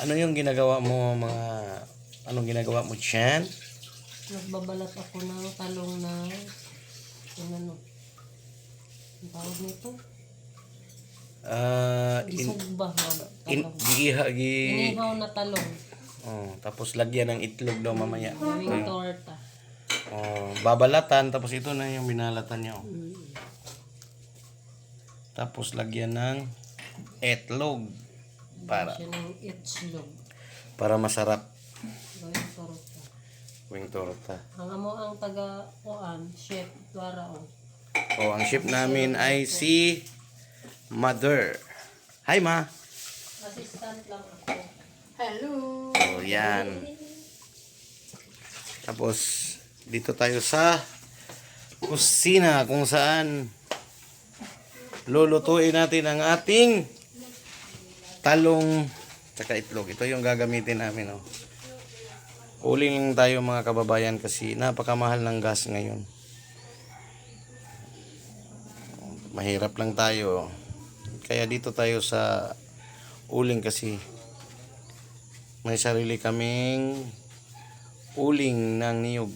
Ano yung ginagawa mo anong ginagawa mo Chan? Nagbabalat ako ng talong na ano, ang tawag nito? Gisugba na talong. Inihaw na talong. Tapos lagyan ng itlog daw mamaya. Gawing torta. Babalatan, tapos ito na yung binalatan niya. Tapos lagyan ng itlog Siya ng itlog. para masarap. Gawing torta. Wing torta. Ang amo ang taga-kuan, chef, Dwara o. Ang chef namin ay si Mother. Hi, Ma. Assistant lang ako. Hello. Yan. Tapos, dito tayo sa kusina kung saan lulutuin natin ang ating talong tsaka itlog. Ito yung gagamitin namin. Uling lang tayo mga kababayan kasi napakamahal ng gas ngayon. Mahirap lang tayo. Kaya dito tayo sa uling kasi may sarili kaming uling ng niyog.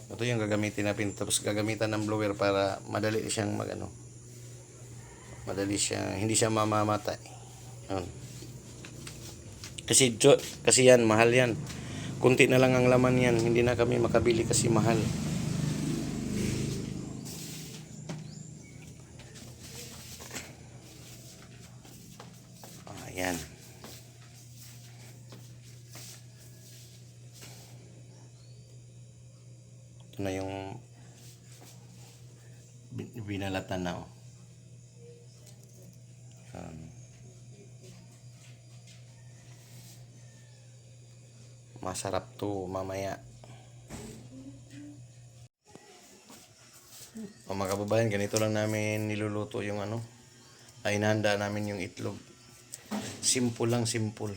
Ito yung gagamitin natin. Tapos gagamitan ng blower para madali siyang hindi siya mamamatay. Yun. Kasi yan, mahal yan. Kunti na lang ang laman yan. Hindi na kami makabili kasi mahal. Ayan. Ito na yung binalatan na. Masarap to mamaya. Mga kababayan, ganito lang namin niluluto yung ay inahanda namin yung itlog. Simple lang, simple.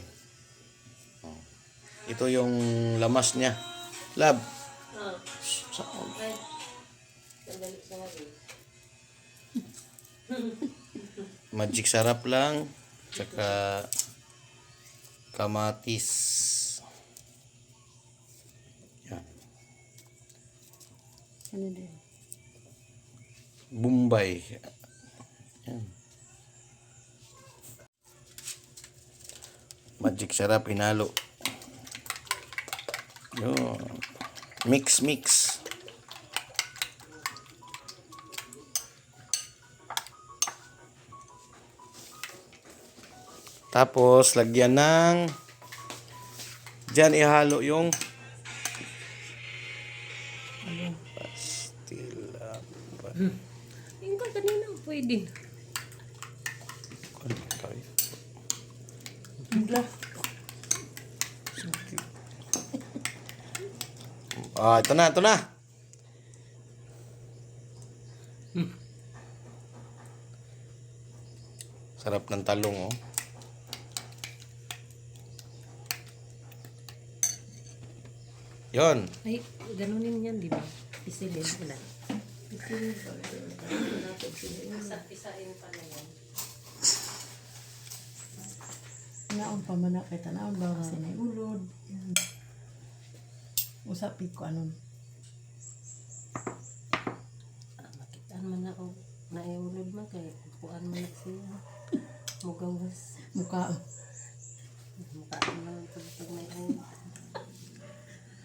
Ito yung lamas niya. Lab. Magic sarap lang. Tsaka kamatis. Yan. Ano din? Bombay. Yan. Magic sarap, hinalo. Yun. Mix. Tapos, lagyan ng dyan ihalo yung pastila. Yung ka kanina, pwede. Ito na. Sarap ng talong, Yon. Ay, ganunin yan, di ba? Isilin ko na. Isilin pa. Isa-isain pa na yan. Naon pa man na kay tanaon ba kasi may ulod. Usapit ko anon. Makitaan man ako naiulod man kay kuan man siya. Mugawas. Mukha Mukaan man pag may ay.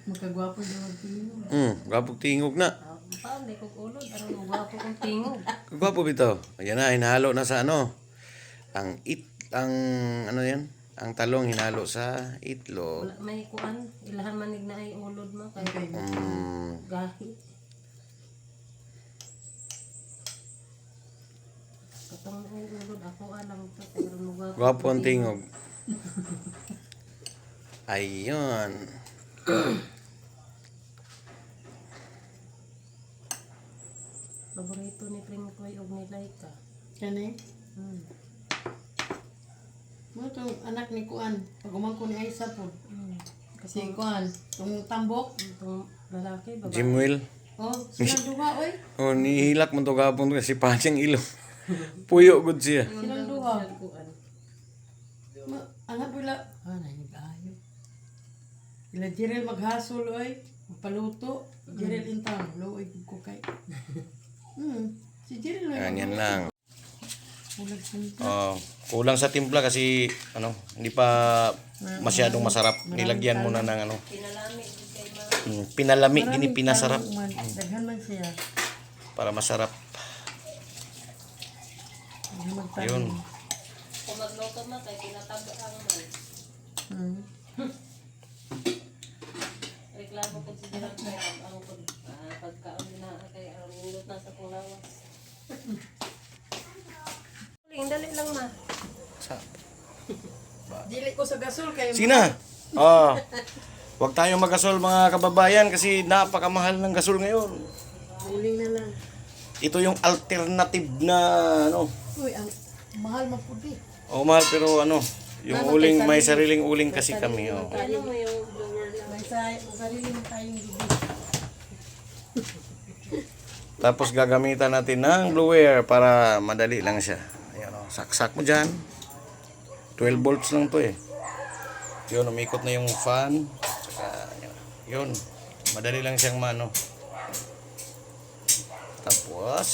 magkagwapo daw ang tingog. Gapog tingog na. Paano may ulod? Aron gwapo kong tingog. Gwapo bitaw. Ayan na, hinalo na sa ang yan? Ang talong hinalo sa itlog. Wala may kuan, ilahan manig na ay ulod man kay gahi. Katong ay ulod ako alang to pero mugwapo. Gwapo ang tingog. Ayun. Paborito ni Pringkoy og ni Laika. Kani? Mo tong anak ni Kuan, pag umangko ni Aisa po. Kasi Kuan, tong tambok, Itong lalaki, babae. Jimwell. silang duha oy. Nihilak mo to gapon kasi pachang ilo. Puyo gud siya. Silang duha. Kuan. Anak ko ila, naigayo. Ila Jirel maghasol, oy. Magpaluto. Jirel intang. Luoy ko kay. Si Jirel na. Ganyan lang. Ulag sinta. Oh, kulang sa timpla kasi ano, hindi pa masyadong masarap. Nilagyan mo na ng ano, Pinalami din kay ma. pinalami, gini pinasarap Daghan man siya. para masarap. Hindi magtanong. Yun. Kung magluto mo, kay tinatago ang man. Reklamo ko si Dirang kaya ang pagkaon na kay ang nindot na sa kulawas. Dali lang ma. Dili ko sa gasol kay Sige na. Oh. Huwag tayong magasol mga kababayan kasi napakamahal ng gasol ngayon. uling na lang. Ito yung alternative na ano. Uy, ang mahal mapudi. Oh, mahal pero ano, yung Mama, uling, may may sarili. sariling uling kasi kami. Oh. Ano mo yung blower lang? May sarili mo tayong bibi. Tapos gagamitan natin ng blower para madali lang siya. Ayan o, saksak mo dyan. 12 volts lang to eh. Yun, umikot na yung fan. Saka, yun, madali lang siyang mano. Tapos,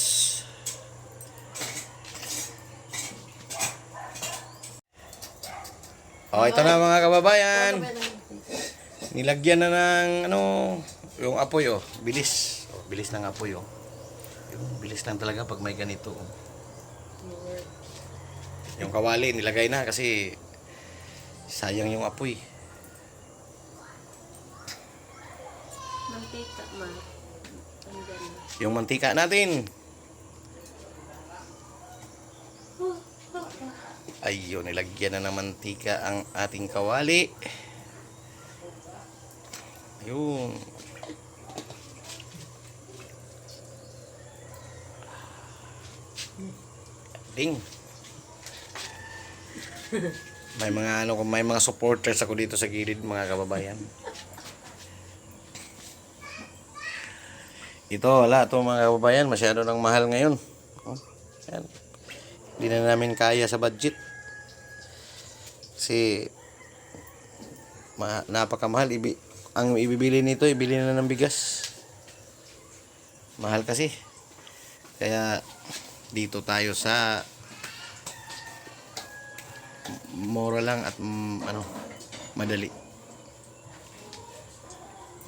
oh, ito na mga kababayan. Nilagyan na ng ano, yung apoy oh, bilis. Oh, bilis ng apoy oh. Yung bilis lang talaga pag may ganito. Oh. Yung kawali nilagay na kasi sayang yung apoy. Mantika ma. Andyan na. Yung mantika natin. Ayun, nilagyan na ng mantika ang ating kawali. Ayun. Ding. May mga ano, may mga supporters ako dito sa gilid mga kababayan. Ito, wala ito mga kababayan, masyado nang mahal ngayon. Oh, yan. Hindi na namin kaya sa budget. Kasi napakamahal. Ang ibibili nito, ibili na ng bigas. Mahal kasi. Kaya dito tayo sa mura lang at ano, madali.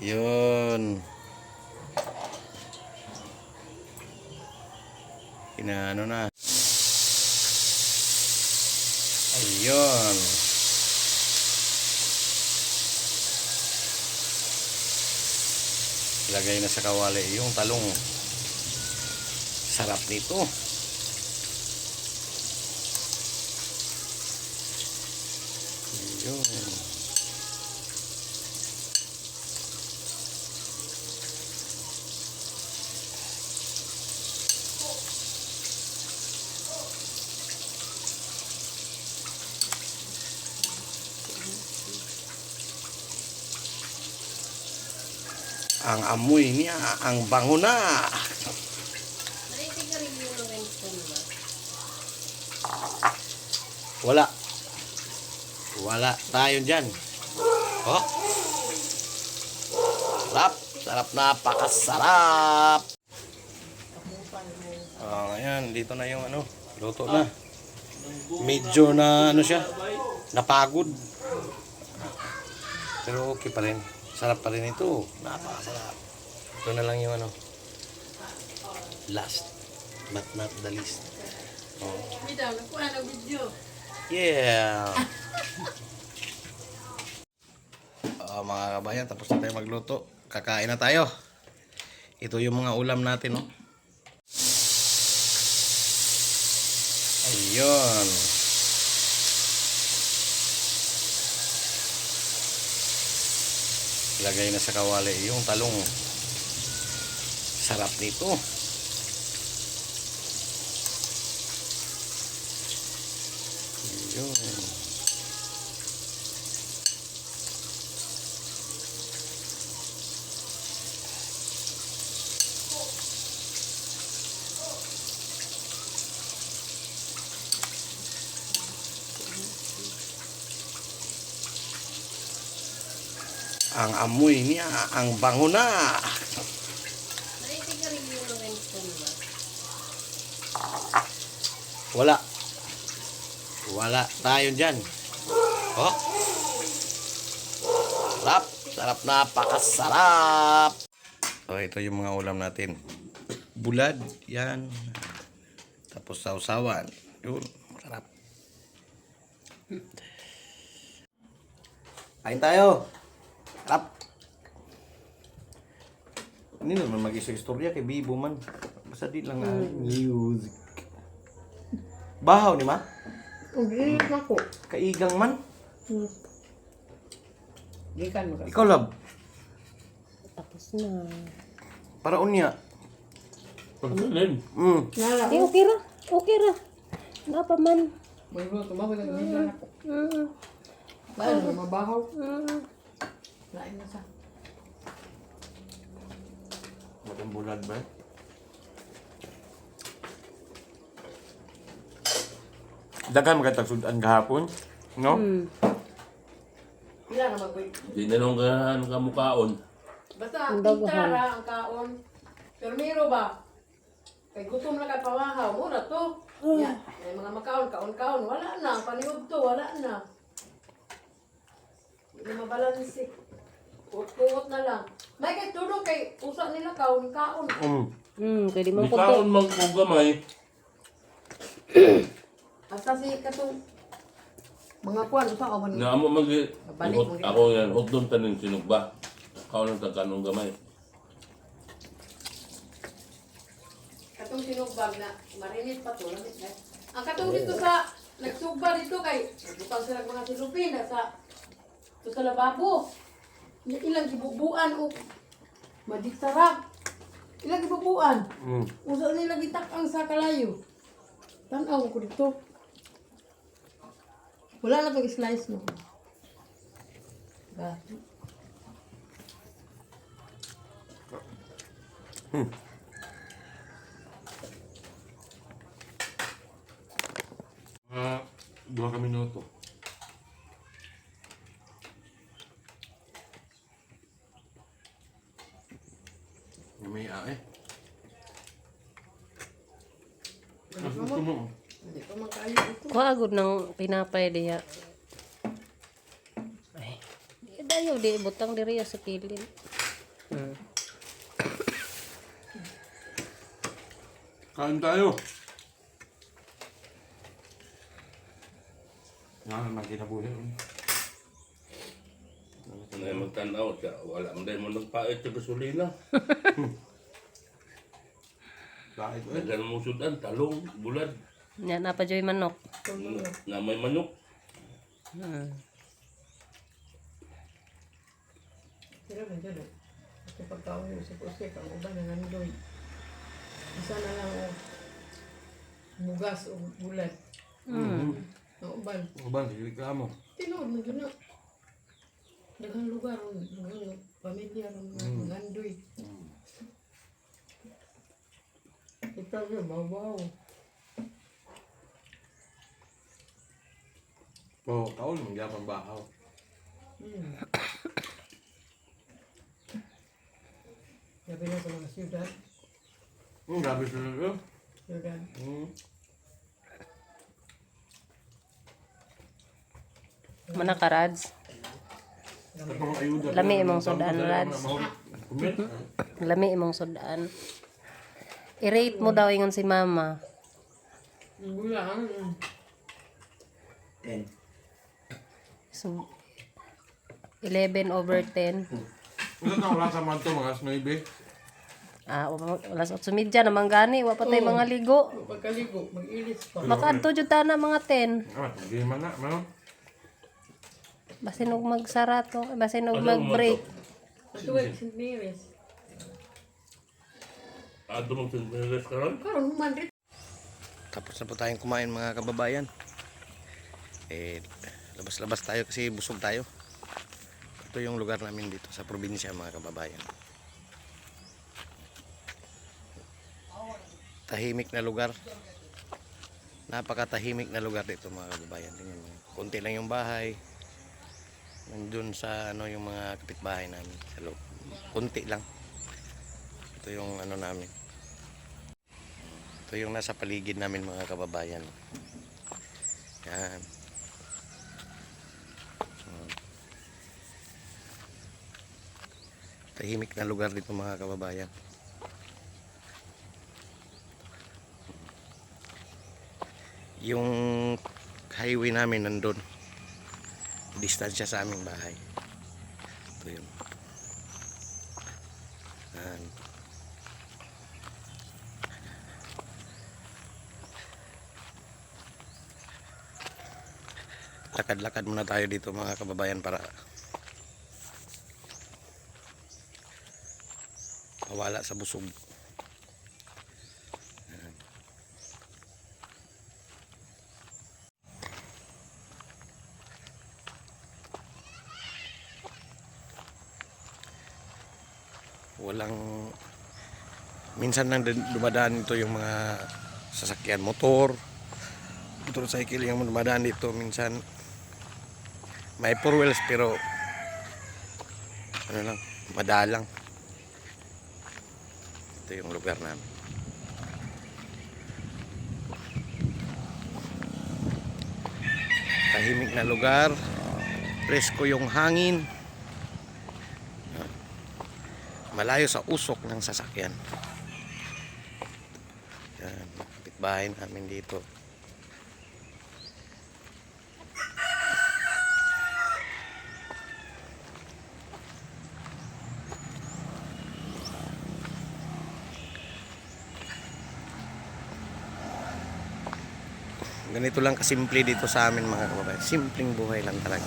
Yun. Inaano na. Ayun. Ilagay na sa kawali yung talong. Sarap nito. Ayun. Ang amoy niya, ang bango na. Narinig ka rin yung Winston ma. Wala. Wala tayo dyan. Oh. Sarap. Sarap, napakasarap. Ayan, dito na yung ano, luto na. Medyo na ano siya, napagod. Pero okay pa rin. Sarap pa rin ito. Napakasarap. Ito na lang yung ano, last but not the least. Oh. Bitaw, nakuha na video. Yeah. Mga kabayan, tapos na tayo magluto. Kakain na tayo. Ito yung mga ulam natin, no? Ayun. Ilagay na sa kawali yung talong. Sarap nito. Ayun. Ang amoy niya, ang bango na. Narinig ka rin yung Lorenzo ba? Wala. Wala tayo dyan. Oh. Sarap. Sarap, napakasarap. Oh, ito yung mga ulam natin. Bulad, yan. Tapos sausawan. Yun, sarap. Kain tayo. Sarap. Hindi naman mag-istorya kay Bibo man. Basta di lang music. Bahaw ni ma? Ugilit na ko. Kaigang man. Gikan mo kasi. Ikaw lab. Tapos na. Para unya. Pagsalin. Nala Eh, okay ra. Okay ra. Napa man. May luto ba? May luto ako. Mm. Dahil mabahaw. Mm. Lain na sa. Matang bulad ba? Dagan magatag sudan kahapon, no? Mm. Pila na mag-wait. Di na nung kamukaon. Basta Ang dagahan. tintara ang kaon. Pero miro ba? Kay gutom na ka pawahaw. Mura to. Yan. May mga makaon, kaon-kaon. Wala na. Paniod to. Wala na. Hindi na mabalansi. Puot na lang. May kay tulong kay usa nila kaon-kaon. Pwede mo Di ko kaon mang kong gamay. Basta si katong mga kuwan. Usa o man. Na amo mag Babalik mo ako yan. Huwag doon tanin sinugba. Kaon ng taganong gamay. Katong sinugbag na marinit pa to. Lamit na. Ang katong dito sa nagsugba dito kay butang sila mga silupin na sa ito sa lababo. Ilang gibubuan o madiksarap. Ilang gibubuan. Usa nila gitak-ang sa kalayo. Tanaw ko dito. Wala na pag slice no. Gato. Dua ka minuto. May eh. Gusto mo? Hindi pa makayo ito. kuagod ng pinapay diya. Ay. Dayo di butang diri sa kilid. Kain tayo. Yan ang kinabuhi. Ano magtanaw siya. Wala mo dahil mo nagpait sa gasolina. Bakit eh? Nagan mo sudan, talong, bulad. Yan na pa joy manok. Na may manok. Sila na dyan eh. Kasi pagkaon yung usik-usik, ang uban na nandoy. Isa na lang o bugas o bulat. Ang uban. Uban, reklamo. Tinood mo dyan na. Daghang lugar, daghang pamilya, nandoy. Ito yun, babaw. Oo, kaon mong gyapon bahaw. Sabi na sa mga siyudad. Grabe sila yun. Siyudad. Manakarads. Lami imong sudan, Rads. Lami imong sudan. I-rate mo daw ingon si mama. Bulang. So 11/10. Ano na wala sa man to mga snoibe? Alas 8:30 naman gani, wa pa tay mga ligo. Pagkaligo, mag-ilis pa. Makaadto jud ta na mga 10. Hindi man na, no? Basin og magsara to, basin og mag-break. Ito ay St. Mary's. Ado mong restaurant. Karon man rin. Tapos na po tayong kumain mga kababayan. Labas-labas tayo kasi busog tayo. Ito yung lugar namin dito sa probinsya mga kababayan. Tahimik na lugar. Napakatahimik na lugar dito mga kababayan. Tingnan mo. Konti lang yung bahay. Nandun sa ano yung mga kapitbahay namin sa loob. Kunti lang. Ito yung ano namin. Ito yung nasa paligid namin mga kababayan. Yan. Tahimik na lugar dito mga kababayan. Yung highway namin nandun. Distansya sa aming bahay. Ito yun. Yan. Lakad-lakad muna tayo dito mga kababayan para mawala sa busog. Yan. Walang minsan nang dumadaan dito yung mga sasakyan motorcycle yung dumadaan dito, minsan may 4 wheels pero ano lang, madalang. Ito yung lugar namin. Tahimik na lugar, presko yung hangin, malayo sa usok ng sasakyan. Yan, kapitbahay namin dito. Ganito lang kasimple dito sa amin mga kababayan. Simpleng buhay lang talaga.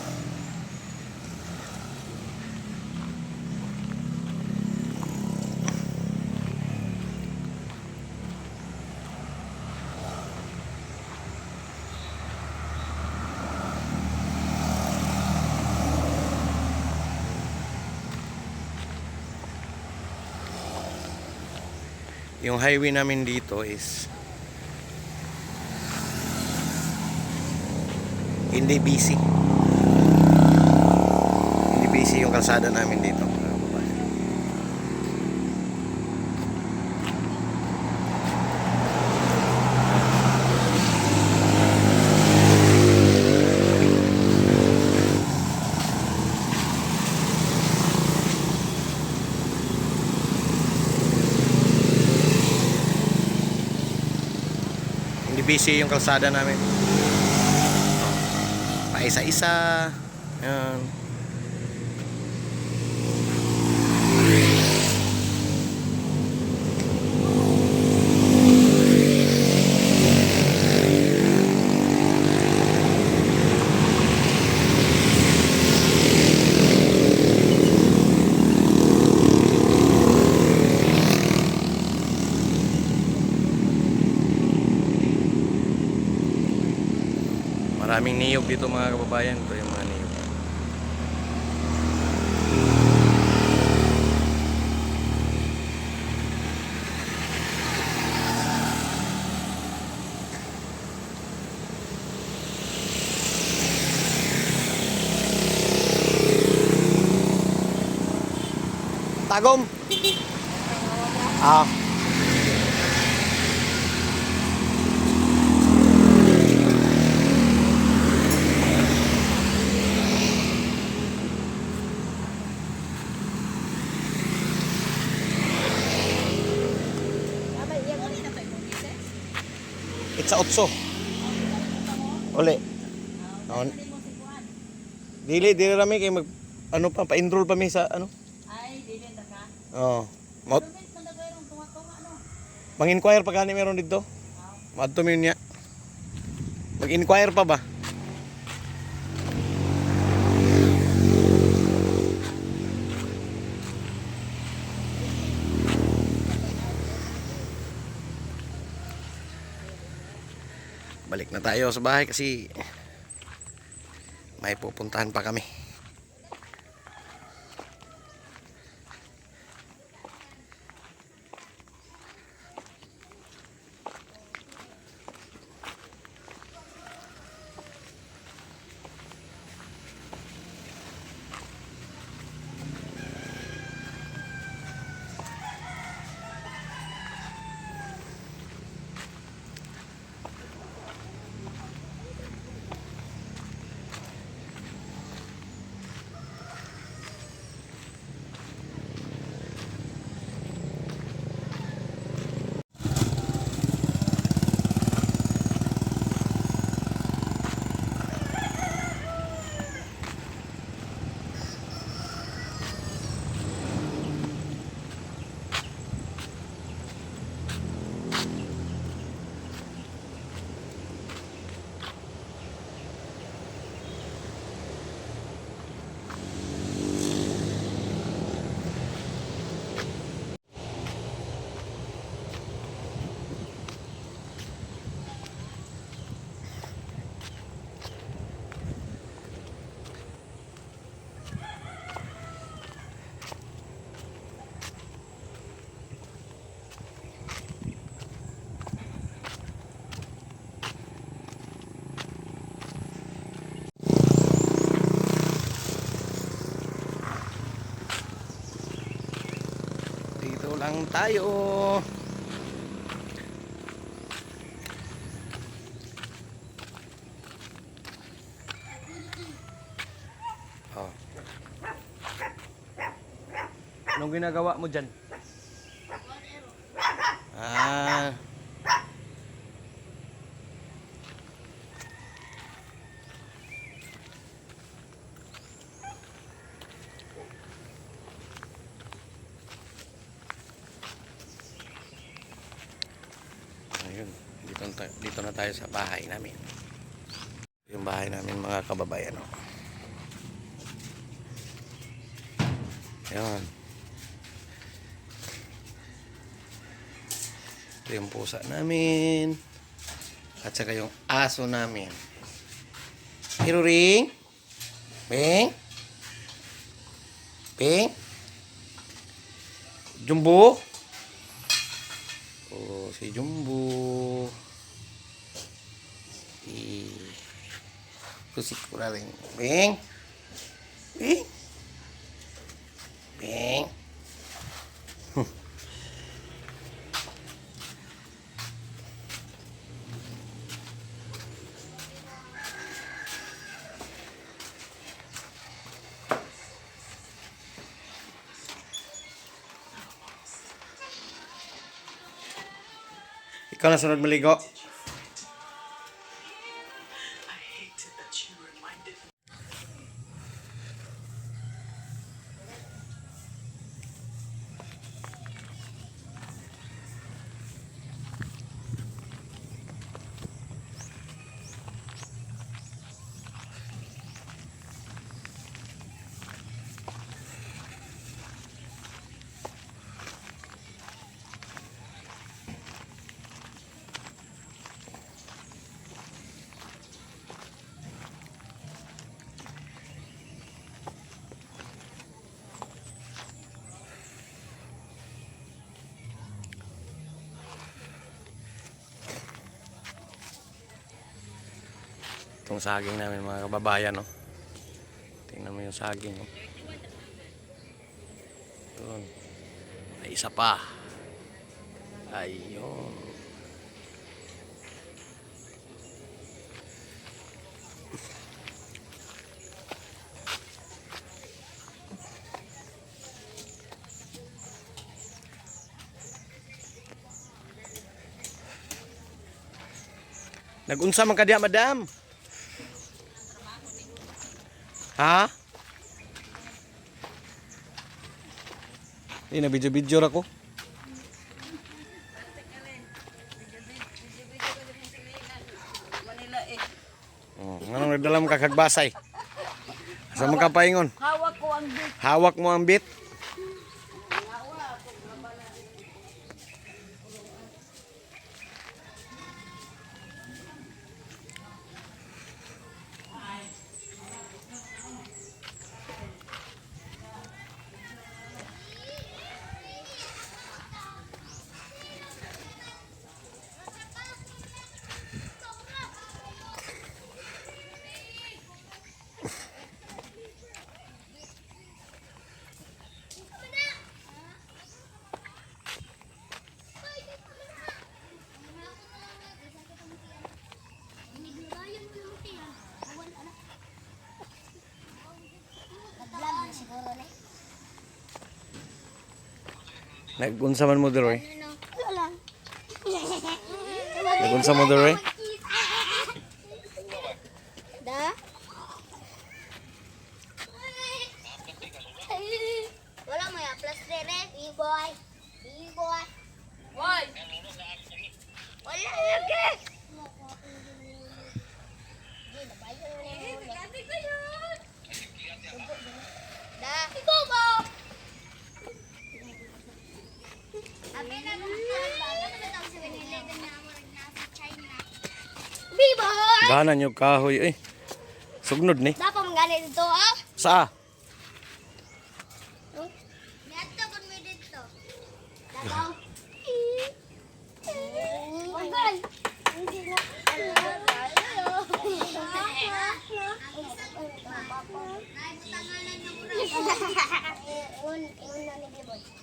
Yung highway namin dito is hindi busy. Hindi busy yung kalsada namin dito. Hindi busy yung kalsada namin. Paisa-isa. Yan. Maraming niyog dito mga kababayan. Ito yung mga niyog. Tagom. Ah. It's a 8. Uli. Dili rami kay mag ano pa pa-enroll pa mi sa ano? Ay, dili na ka. Oh. Mang-inquire pa gani meron dito? Madto mi niya. Mag-inquire pa ba? Balik na tayo sa bahay kasi may pupuntahan pa kami. lang tayo. Oh. Anong ginagawa mo dyan? Ah. Ayun, dito na tayo sa bahay namin. Yung bahay namin mga kababayan. Oh. Ayun. Ito yung pusa namin. At saka yung aso namin. Hiruring? Bing? Bing? Jumbo? Oh, si Jumbo. Ito si Kuraling. Bing? Bing? Bing? Ikaw na sunod maligo. Itong saging namin mga kababayan, no? Tingnan mo yung saging, no? Yun. Ay, isa pa. Ayun. Nag-unsa man ka diha, madam? Ha? Hindi na video-video ako. Oh, nganong nagdalam ka kagbasay? Asa man ka paingon? Hawak ko ang bit. Hawak mo ang bit. Nag-unsa man mo diri? Nag-unsa mo diri? Da? Wala mo ya, plus dere, B-boy. B-boy. Why? Wala lagi. Da. Ikaw ba? Abi na mo ba? Ano ba tawag sa Winilegen na mo nasa China? B-boy. Ganan yung kahoy eh. Sugnod ni. Dapat mangani dito, ah. Sa? Dito kon mi dito. Dabaw. Bagay. Hindi na.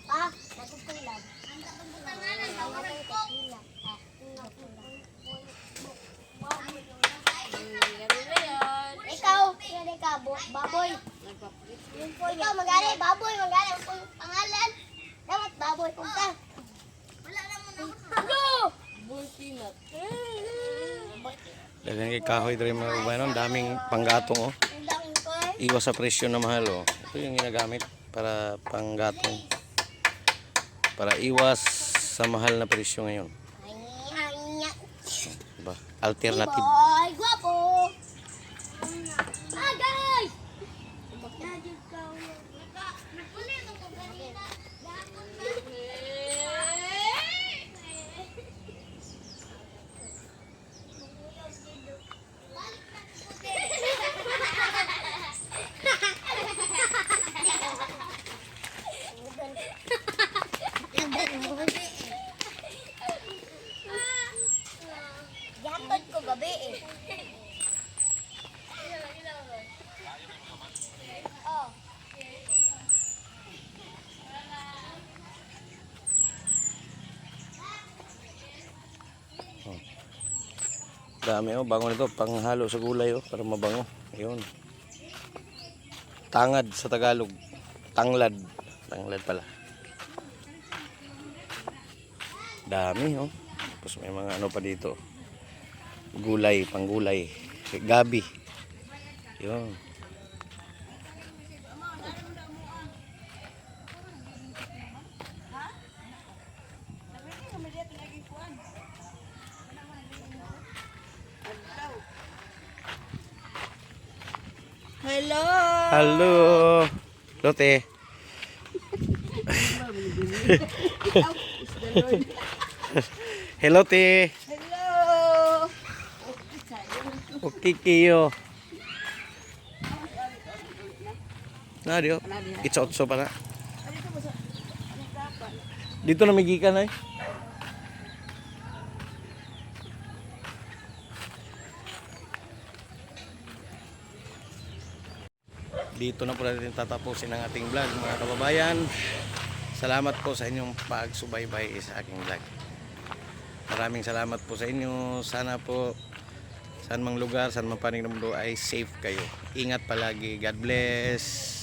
Ah, natutulan. baboy. Yung po, ikaw magaling, baboy, magaling. Kung pangalan, dapat baboy. Punta. Wala naman ako. Ano? Dagan kay kahoy diri mga kabayan, daming panggatong oh. Ang daming ko eh. Iwas sa presyo na mahal oh. Ito yung ginagamit para panggatong. Para iwas sa mahal na presyo ngayon. Diba? Alternative. Boy, guwapo. Ah, guys! Nakulit ako kanina. Gatod ko gabi eh. Oh. Dami oh, bango nito, panghalo sa gulay oh, para mabango. Ayun. Tangad sa Tagalog. Tanglad. Tanglad pala. Dami oh. Tapos may mga ano pa dito. Gulay, panggulay. Gabi. Yun. Hello! Hello. Lote. Hello, te. Hello! Okay, kiyo. Nadio. It's otso pa na. Dito na may gikan ay. Dito na po natin tatapusin ang ating vlog mga kababayan. Salamat po sa inyong pagsubaybay sa aking vlog. Maraming salamat po sa inyo. Sana po saan mang lugar, saan mang panig ng mundo ay safe kayo. Ingat palagi. God bless.